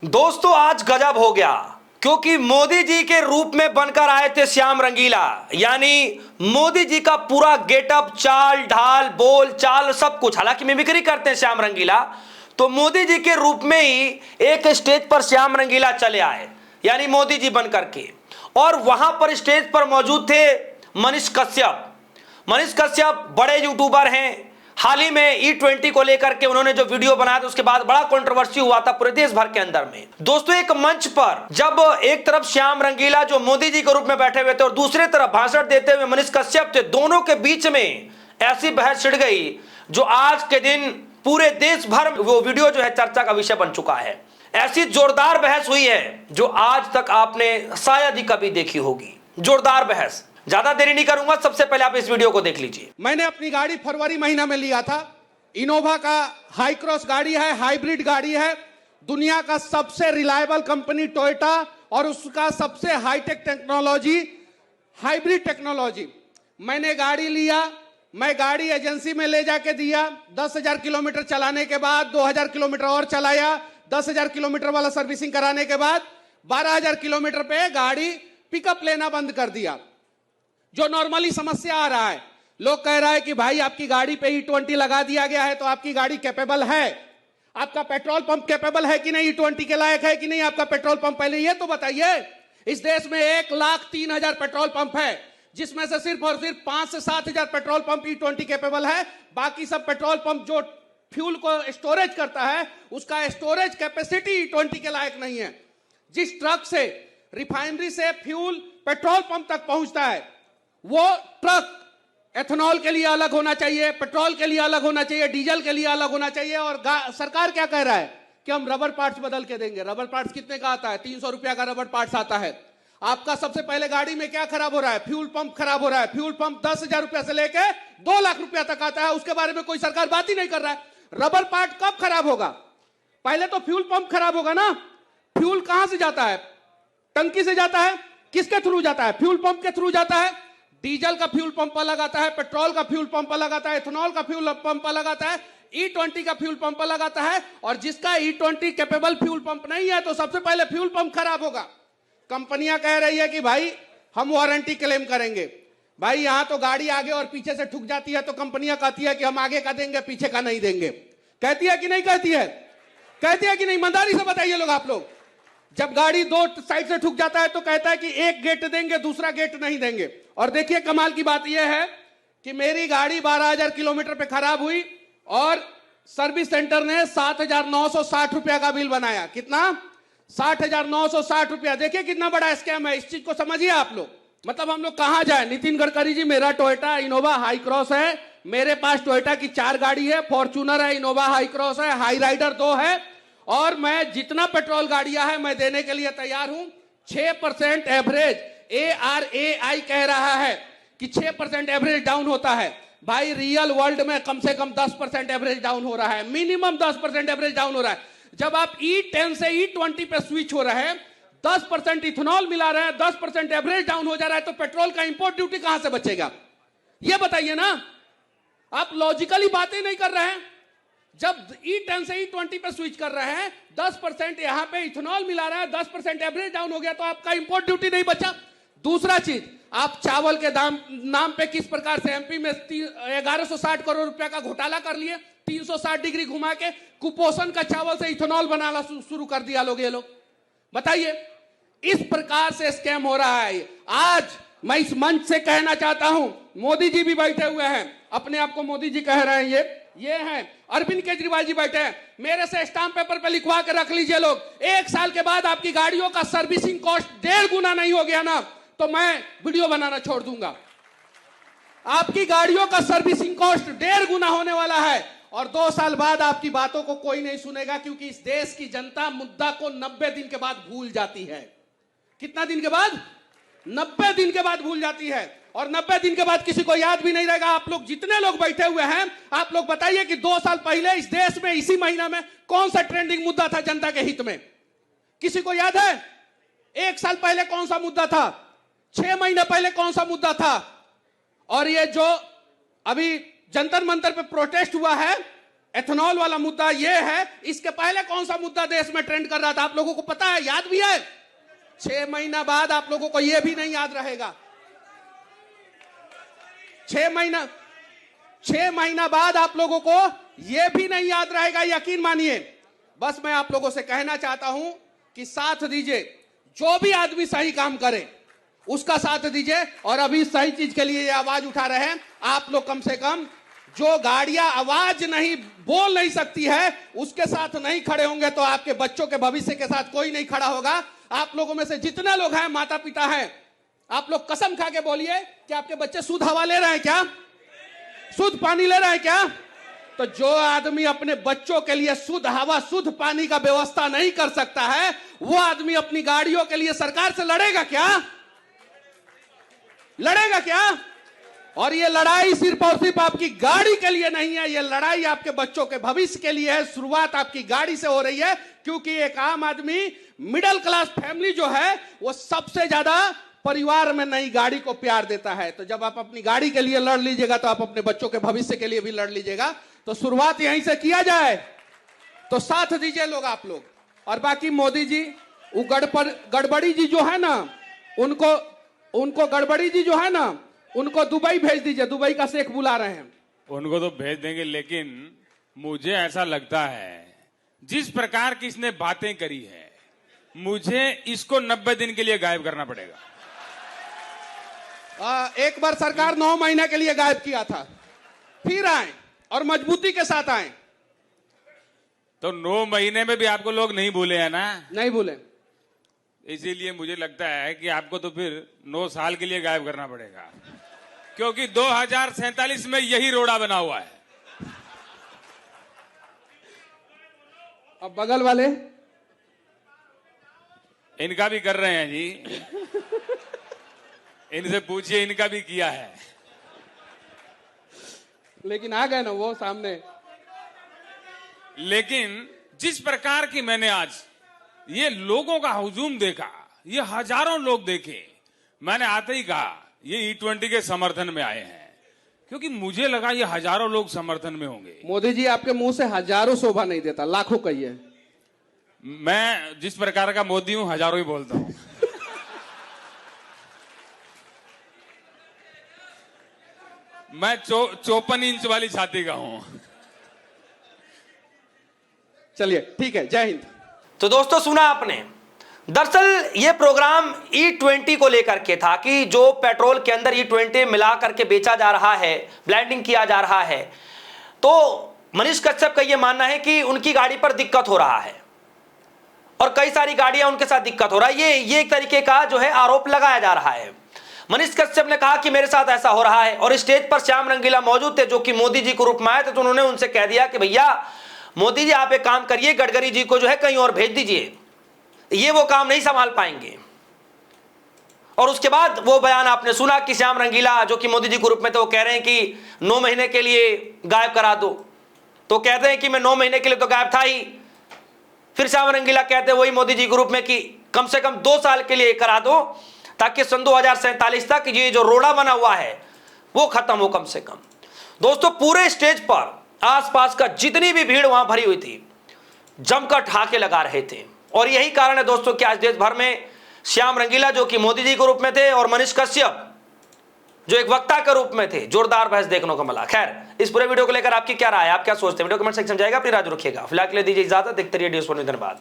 दोस्तों आज गजब हो गया क्योंकि मोदी जी के रूप में बनकर आए थे श्याम रंगीला। यानी मोदी जी का पूरा गेटअप, चाल ढाल, बोल चाल, सब कुछ, हालांकि मिमिक्री करते हैं श्याम रंगीला, तो मोदी जी के रूप में ही एक स्टेज पर श्याम रंगीला चले आए, यानी मोदी जी बन करके। और वहां पर स्टेज पर मौजूद थे मनीष कश्यप। मनीष कश्यप बड़े यूट्यूबर हैं। हाल ही में E20 को लेकर के उन्होंने जो वीडियो बनाया था उसके बाद बड़ा कंट्रोवर्सी हुआ था पूरे देश भर के अंदर में। दोस्तों एक मंच पर जब एक तरफ श्याम रंगीला जो मोदी जी के रूप में बैठे हुए थे और दूसरी तरफ भाषण देते हुए मनीष कश्यप थे, दोनों के बीच में ऐसी बहस छिड़ गई जो आज के दिन पूरे देश भर में वो वीडियो जो है चर्चा का विषय बन चुका है। ऐसी जोरदार बहस हुई है जो आज तक आपने शायद ही कभी देखी होगी। जोरदार बहस। ज्यादा देरी नहीं करूंगा, सबसे पहले आप इस वीडियो को देख लीजिए। मैंने अपनी गाड़ी फरवरी महीना में लिया था। इनोवा का हाई क्रॉस गाड़ी है, हाइब्रिड गाड़ी है। दुनिया का सबसे रिलायबल कंपनी टोयोटा और उसका सबसे हाईटेक टेक्नोलॉजी, हाइब्रिड टेक्नोलॉजी। मैंने गाड़ी लिया, मैं गाड़ी एजेंसी में ले जाके दिया। 10,000 किलोमीटर चलाने के बाद 2,000 किलोमीटर और चलाया। 10,000 किलोमीटर वाला सर्विसिंग कराने के बाद 12,000 किलोमीटर पे गाड़ी पिकअप लेना बंद कर दिया। जो नॉर्मली समस्या आ रहा है, लोग कह रहा है कि भाई आपकी गाड़ी पे E20 लगा दिया गया है तो आपकी गाड़ी कैपेबल है। आपका पेट्रोल पंप कैपेबल है कि नहीं, E20 के लायक है कि नहीं आपका पेट्रोल पंप, पहले ये तो बताइए। इस देश में 1,03,000 पेट्रोल पंप है, जिसमें से सिर्फ और सिर्फ 5 से 7,000 पेट्रोल पंप E20 कैपेबल है। बाकी सब पेट्रोल पंप जो फ्यूल को स्टोरेज करता है उसका स्टोरेज कैपेसिटी E20 के लायक नहीं है। जिस ट्रक से रिफाइनरी से फ्यूल पेट्रोल पंप तक पहुंचता है वो ट्रक एथेनॉल के लिए अलग होना चाहिए, पेट्रोल के लिए अलग होना चाहिए, डीजल के लिए अलग होना चाहिए। और सरकार क्या कह रहा है कि हम रबर पार्ट्स बदल के देंगे। रबर पार्ट्स कितने का आता है? 300 रुपया का रबर पार्ट्स आता है। आपका सबसे पहले गाड़ी में क्या खराब हो रहा है? फ्यूल पंप खराब हो रहा है। फ्यूल पंप 10,000 रुपया से लेके 2 लाख रुपया तक आता है, उसके बारे में कोई सरकार बात ही नहीं कर रहा है। रबर पार्ट कब खराब होगा? पहले तो फ्यूल पंप खराब होगा ना। फ्यूल कहां से जाता है? टंकी से जाता है। किसके थ्रू जाता है? फ्यूल पंप के थ्रू जाता है। डीजल का फ्यूल पंप अलग आता है, पेट्रोल का फ्यूल पंप अलग आता है, एथेनॉल का फ्यूल पंप अलग आता है, E20 का फ्यूल पंप अलग आता है। और जिसका E20 कैपेबल फ्यूल पंप नहीं है तो सबसे पहले फ्यूल पंप खराब होगा। कंपनियां कह रही है कि भाई हम वारंटी क्लेम करेंगे। भाई यहां तो गाड़ी आगे और पीछे से ठुक जाती है तो कंपनियां कहती है कि हम आगे का देंगे, पीछे का नहीं देंगे। कहती है कि नहीं कहती है? कहती है कि नहीं? ईमानदारी से बताइए लोग, आप लोग। जब गाड़ी 2 साइड से ठुक जाता है तो कहता है कि एक गेट देंगे, दूसरा गेट नहीं देंगे। और देखिए कमाल की बात यह है कि मेरी गाड़ी 12,000 किलोमीटर पे खराब हुई और सर्विस सेंटर ने 7,960 रुपया का बिल बनाया। कितना? 60,960 रुपया। देखिए कितना बड़ा स्कैम है। इस चीज को समझिए आप लोग। मतलब हम लोग कहां जाए? नितिन गडकरी जी, मेरा टोयोटा इनोवा हाई क्रॉस है। मेरे पास टोयोटा की 4 गाड़ी है, फॉर्च्यूनर है, इनोवा हाई क्रॉस है, हाई राइडर 2 है। और मैं जितना पेट्रोल गाड़ियां है मैं देने के लिए तैयार हूं। 6% एवरेज ARAI कह रहा है कि 6% एवरेज डाउन होता है। भाई रियल वर्ल्ड में कम से कम 10% एवरेज डाउन हो रहा है, मिनिमम 10% एवरेज डाउन हो रहा है। जब आप E10 से E20 पे स्विच हो रहे हैं, 10% इथेनॉल मिला रहे हैं, 10% एवरेज डाउन हो जा रहा है, तो पेट्रोल का इंपोर्ट ड्यूटी कहां से बचेगा? ये बताइए ना। आप लॉजिकली बातें नहीं कर रहे हैं। जब E10 से E20 पे स्विच कर रहे हैं, 10% यहां पे इथेनॉल मिला रहा है, 10% एवरेज डाउन हो गया, तो आपका इंपोर्ट ड्यूटी नहीं बचा। दूसरा चीज, आप चावल के नाम पे किस प्रकार से MP में 1160 करोड़ रुपया का घोटाला कर लिए। 360 डिग्री घुमा के कुपोषण का चावल से इथेनॉल बनाना शुरू कर दिया लोग। ये लोग बताइए, इस प्रकार से स्कैम हो रहा है। आज मैं इस मंच से कहना चाहता हूं, मोदी जी भी बैठे हुए हैं, अपने आप को मोदी जी कह रहे हैं, ये हैं अरविंद केजरीवाल जी बैठे हैं। मेरे से स्टाम्प पेपर पे लिखवा के रख लीजिए लोग। 1 साल के बाद आपकी गाड़ियों का सर्विसिंग कॉस्ट 1.5 गुना नहीं हो गया ना तो मैं वीडियो बनाना छोड़ दूंगा। आपकी गाड़ियों का सर्विसिंग कॉस्ट 1.5 गुना होने वाला है और 2 साल बाद आपकी बातों को कोई नहीं सुनेगा, क्योंकि इस देश की जनता मुद्दा को 90 दिन के बाद भूल जाती है। कितना दिन के बाद? 90 दिन के बाद भूल जाती है। और 90 दिन के बाद किसी को याद भी नहीं रहेगा। आप लोग जितने लोग बैठे हुए हैं, आप लोग बताइए कि 2 साल पहले इस देश में इसी महीना में कौन सा ट्रेंडिंग मुद्दा था जनता के हित में? किसी को याद है? 1 साल पहले कौन सा मुद्दा था? 6 महीने पहले कौन सा मुद्दा था? और ये जो अभी जंतर मंतर पे प्रोटेस्ट हुआ है, एथेनॉल वाला मुद्दा यह है। इसके पहले कौन सा मुद्दा देश में ट्रेंड कर रहा था आप लोगों को पता है, याद भी है? 6 महीना बाद आप लोगों को यह भी नहीं याद रहेगा। 6 महीना बाद आप लोगों को यह भी नहीं याद रहेगा, यकीन मानिए। बस मैं आप लोगों से कहना चाहता हूं कि साथ दीजिए, जो भी आदमी सही काम करे उसका साथ दीजिए। और अभी सही चीज के लिए ये आवाज उठा रहे हैं आप लोग, कम से कम जो गाड़ियां आवाज नहीं बोल नहीं सकती है उसके साथ नहीं खड़े होंगे तो आपके बच्चों के भविष्य के साथ कोई नहीं खड़ा होगा। आप लोगों में से जितने लोग हैं माता पिता हैं, आप लोग कसम खा के बोलिए कि आपके बच्चे शुद्ध हवा ले रहे हैं क्या? शुद्ध पानी ले रहे हैं क्या? तो जो आदमी अपने बच्चों के लिए शुद्ध हवा शुद्ध पानी का व्यवस्था नहीं कर सकता है, वो आदमी अपनी गाड़ियों के लिए सरकार से लड़ेगा क्या? लड़ेगा क्या? और ये लड़ाई सिर्फ और सिर्फ आपकी गाड़ी के लिए नहीं है, ये लड़ाई आपके बच्चों के भविष्य के लिए है। शुरुआत आपकी गाड़ी से हो रही है, क्योंकि एक आम आदमी मिडिल क्लास फैमिली जो है वो सबसे ज्यादा परिवार में नई गाड़ी को प्यार देता है। तो जब आप अपनी गाड़ी के लिए लड़ लीजिएगा तो आप अपने बच्चों के भविष्य के लिए भी लड़ लीजिएगा। तो शुरुआत यहीं से किया जाए, तो साथ दीजिए लोग, आप लोग। और बाकी मोदी जी, वो गड़बड़ी जी जो है ना, उनको गड़बड़ी जी जो है ना, उनको दुबई भेज दीजिए। दुबई का शेख बुला रहे हैं, उनको तो भेज देंगे। लेकिन मुझे ऐसा लगता है जिस प्रकार की इसने बातें करी है, मुझे इसको 90 दिन के लिए गायब करना पड़ेगा। एक बार सरकार 9 महीने के लिए गायब किया था, फिर आए और मजबूती के साथ आए। तो 9 महीने में भी आपको लोग नहीं भूले हैं ना? नहीं भूले। इसीलिए मुझे लगता है कि आपको तो फिर 9 साल के लिए गायब करना पड़ेगा, क्योंकि 2047 में यही रोड़ा बना हुआ है। अब बगल वाले इनका भी कर रहे हैं जी, इनसे पूछिए, इनका भी किया है। लेकिन आ गए ना वो सामने। लेकिन जिस प्रकार की मैंने आज ये लोगों का हुजूम देखा, ये हजारों लोग देखे, मैंने आते ही कहा ये E20 के समर्थन में आए हैं, क्योंकि मुझे लगा ये हजारों लोग समर्थन में होंगे। मोदी जी आपके मुंह से हजारों शोभा नहीं देता, लाखों कहिए। मैं जिस प्रकार का मोदी हूं, हजारों ही बोलता हूं। मैं 54 इंच वाली छाती का हूं। चलिए ठीक है, जय हिंद। तो दोस्तों सुना आपने, दरअसल ये प्रोग्राम E20 को लेकर के था कि जो पेट्रोल के अंदर E20 मिला करके बेचा जा रहा है, ब्लेंडिंग किया जा रहा है। तो मनीष कश्यप का ये मानना है कि उनकी गाड़ी पर दिक्कत हो रहा है और कई सारी गाड़ियां उनके साथ दिक्कत हो रहा है। ये एक तरीके का जो है आरोप लगाया जा रहा है। मनीष कश्यप ने कहा कि मेरे साथ ऐसा हो रहा है, और स्टेज पर श्याम रंगीला मौजूद थे जो कि मोदी जी के रूप में आए थे। तो उन्होंने उनसे कह दिया कि भैया मोदी जी आप एक काम करिए, गडकरी जी को जो है कहीं और भेज दीजिए, ये वो काम नहीं संभाल पाएंगे। और उसके बाद वो बयान आपने सुना कि श्याम रंगीला जो कि मोदी जी के रूप में थे, वो कह रहे हैं कि 9 महीने के लिए गायब करा दो। तो कहते हैं कि मैं 9 महीने के लिए तो गायब था ही। फिर श्याम रंगीला कहते हैं वही मोदी जी के रूप में कि कम से कम 2 साल के लिए करा दो, ताकि सन 2047 तक ये जो रोड़ा बना हुआ है वो खत्म हो कम से कम। दोस्तों पूरे स्टेज पर आसपास का जितनी भी भीड़ वहां भरी हुई थी, जमकर ठहाके लगा रहे थे। और यही कारण है दोस्तों कि आज देश भर में श्याम रंगीला जो कि मोदी जी के रूप में थे और मनीष कश्यप जो एक वक्ता के रूप में थे, जोरदार बहस देखने को मिला। खैर, इस पूरे वीडियो को लेकर आपकी क्या राय है, आप क्या सोचते हैं, वीडियो कमेंट सेक्शन में जाएगा, अपनी राय रखिएगा। फिलहाल के लिए दीजिए इजाजत, देखते रहिए न्यूज़ 1। धन्यवाद।